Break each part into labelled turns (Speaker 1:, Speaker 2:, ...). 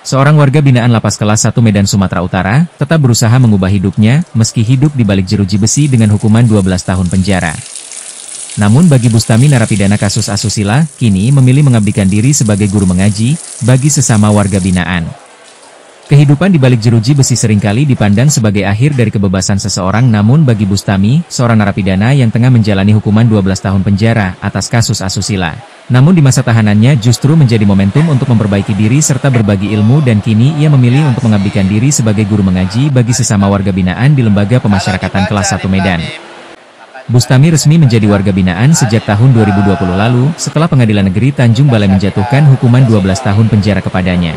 Speaker 1: Seorang warga binaan Lapas Kelas 1 Medan Sumatera Utara, tetap berusaha mengubah hidupnya, meski hidup di balik jeruji besi dengan hukuman 12 tahun penjara. Namun bagi Bustami narapidana kasus asusila, kini memilih mengabdikan diri sebagai guru mengaji, bagi sesama warga binaan. Kehidupan di balik jeruji besi seringkali dipandang sebagai akhir dari kebebasan seseorang, namun bagi Bustami, seorang narapidana yang tengah menjalani hukuman 12 tahun penjara atas kasus asusila. Namun di masa tahanannya justru menjadi momentum untuk memperbaiki diri serta berbagi ilmu, dan kini ia memilih untuk mengabdikan diri sebagai guru mengaji bagi sesama warga binaan di Lembaga Pemasyarakatan Kelas 1 Medan. Bustami resmi menjadi warga binaan sejak tahun 2020 lalu, setelah Pengadilan Negeri Tanjung Balai menjatuhkan hukuman 12 tahun penjara kepadanya.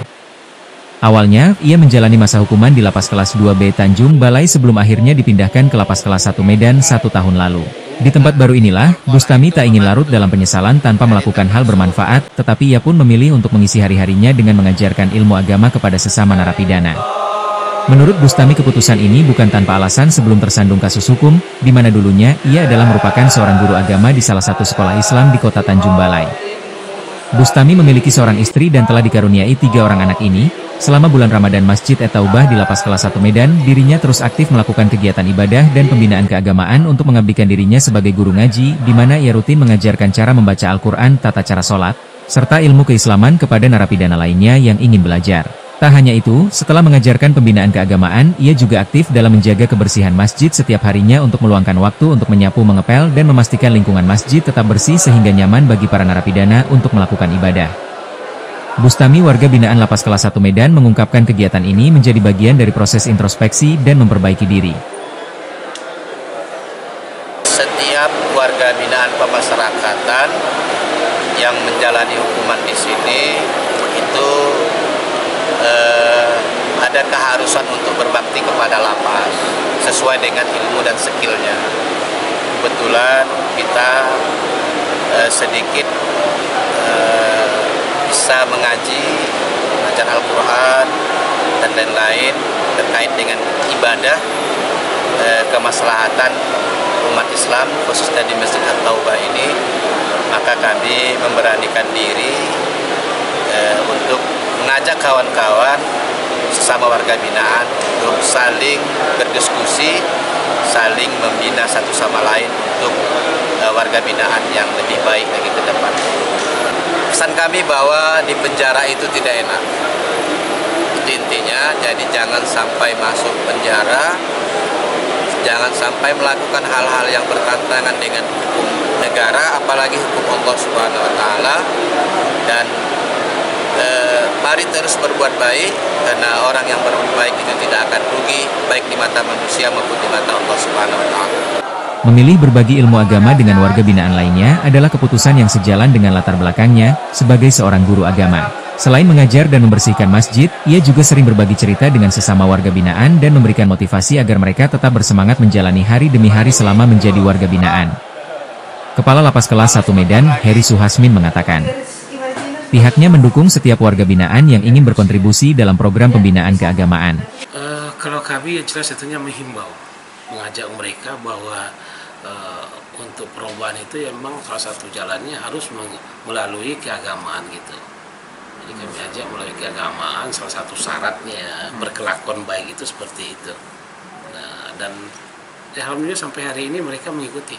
Speaker 1: Awalnya, ia menjalani masa hukuman di Lapas Kelas 2B Tanjung Balai sebelum akhirnya dipindahkan ke Lapas Kelas 1 Medan 1 tahun lalu. Di tempat baru inilah, Bustami tak ingin larut dalam penyesalan tanpa melakukan hal bermanfaat, tetapi ia pun memilih untuk mengisi hari-harinya dengan mengajarkan ilmu agama kepada sesama narapidana. Menurut Bustami, keputusan ini bukan tanpa alasan sebelum tersandung kasus hukum, di mana dulunya ia adalah merupakan seorang guru agama di salah satu sekolah Islam di kota Tanjung Balai. Bustami memiliki seorang istri dan telah dikaruniai 3 orang anak ini. Selama bulan Ramadan Masjid At-Taubah di Lapas Kelas 1 Medan, dirinya terus aktif melakukan kegiatan ibadah dan pembinaan keagamaan untuk mengabdikan dirinya sebagai guru ngaji, di mana ia rutin mengajarkan cara membaca Al-Quran, tata cara sholat, serta ilmu keislaman kepada narapidana lainnya yang ingin belajar. Tak hanya itu, setelah mengajarkan pembinaan keagamaan, ia juga aktif dalam menjaga kebersihan masjid setiap harinya untuk meluangkan waktu untuk menyapu, mengepel, dan memastikan lingkungan masjid tetap bersih sehingga nyaman bagi para narapidana untuk melakukan ibadah. Bustami warga binaan Lapas Kelas 1 Medan mengungkapkan kegiatan ini menjadi bagian dari proses introspeksi dan memperbaiki diri.
Speaker 2: Setiap warga binaan pemasyarakatan yang menjalani hukuman di sini itu ada keharusan untuk berbakti kepada lapas sesuai dengan ilmu dan skillnya. Kebetulan kita sedikit bisa mengaji, belajar Al-Quran, dan lain-lain terkait dengan ibadah kemaslahatan umat Islam, khususnya di Masjid At-Taubah ini, maka kami memberanikan diri untuk mengajak kawan-kawan sesama warga binaan untuk saling berdiskusi, saling membina satu sama lain untuk warga binaan yang lebih baik lagi ke depan. Pesan kami bahwa di penjara itu tidak enak. Itu intinya, jadi jangan sampai masuk penjara, jangan sampai melakukan hal-hal yang bertentangan dengan hukum negara, apalagi hukum Allah Subhanahu wa Ta'ala. Dan mari terus berbuat baik, karena orang yang berbuat baik itu tidak akan rugi, baik di mata manusia maupun di mata Allah Subhanahu wa Ta'ala.
Speaker 1: Memilih berbagi ilmu agama dengan warga binaan lainnya adalah keputusan yang sejalan dengan latar belakangnya sebagai seorang guru agama. Selain mengajar dan membersihkan masjid, ia juga sering berbagi cerita dengan sesama warga binaan dan memberikan motivasi agar mereka tetap bersemangat menjalani hari demi hari selama menjadi warga binaan. Kepala Lapas Kelas 1 Medan, Heri Suhasmin mengatakan, pihaknya mendukung setiap warga binaan yang ingin berkontribusi dalam program pembinaan keagamaan.
Speaker 3: Kalau kami yang jelas tentunya menghimbau, mengajak mereka bahwa untuk perubahan itu memang salah satu jalannya harus melalui keagamaan gitu. Jadi kami ajak melalui keagamaan, salah satu syaratnya berkelakuan baik itu seperti itu. Nah, dan alhamdulillah sampai hari ini mereka mengikuti.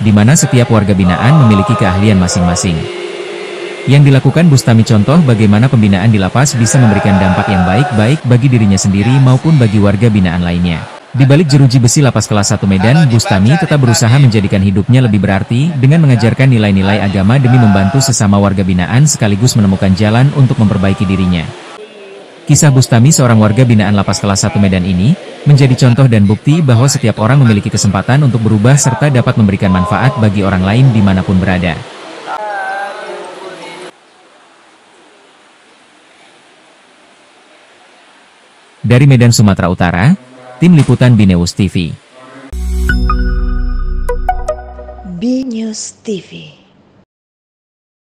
Speaker 1: Di mana setiap warga binaan memiliki keahlian masing-masing. Yang dilakukan Bustami contoh bagaimana pembinaan di lapas bisa memberikan dampak yang baik bagi dirinya sendiri maupun bagi warga binaan lainnya. Di balik jeruji besi Lapas Kelas 1 Medan, Bustami tetap berusaha menjadikan hidupnya lebih berarti dengan mengajarkan nilai-nilai agama demi membantu sesama warga binaan sekaligus menemukan jalan untuk memperbaiki dirinya. Kisah Bustami, seorang warga binaan Lapas Kelas 1 Medan ini, menjadi contoh dan bukti bahwa setiap orang memiliki kesempatan untuk berubah serta dapat memberikan manfaat bagi orang lain dimanapun berada. Dari Medan, Sumatera Utara, Tim Liputan BNews TV.
Speaker 4: BNews TV.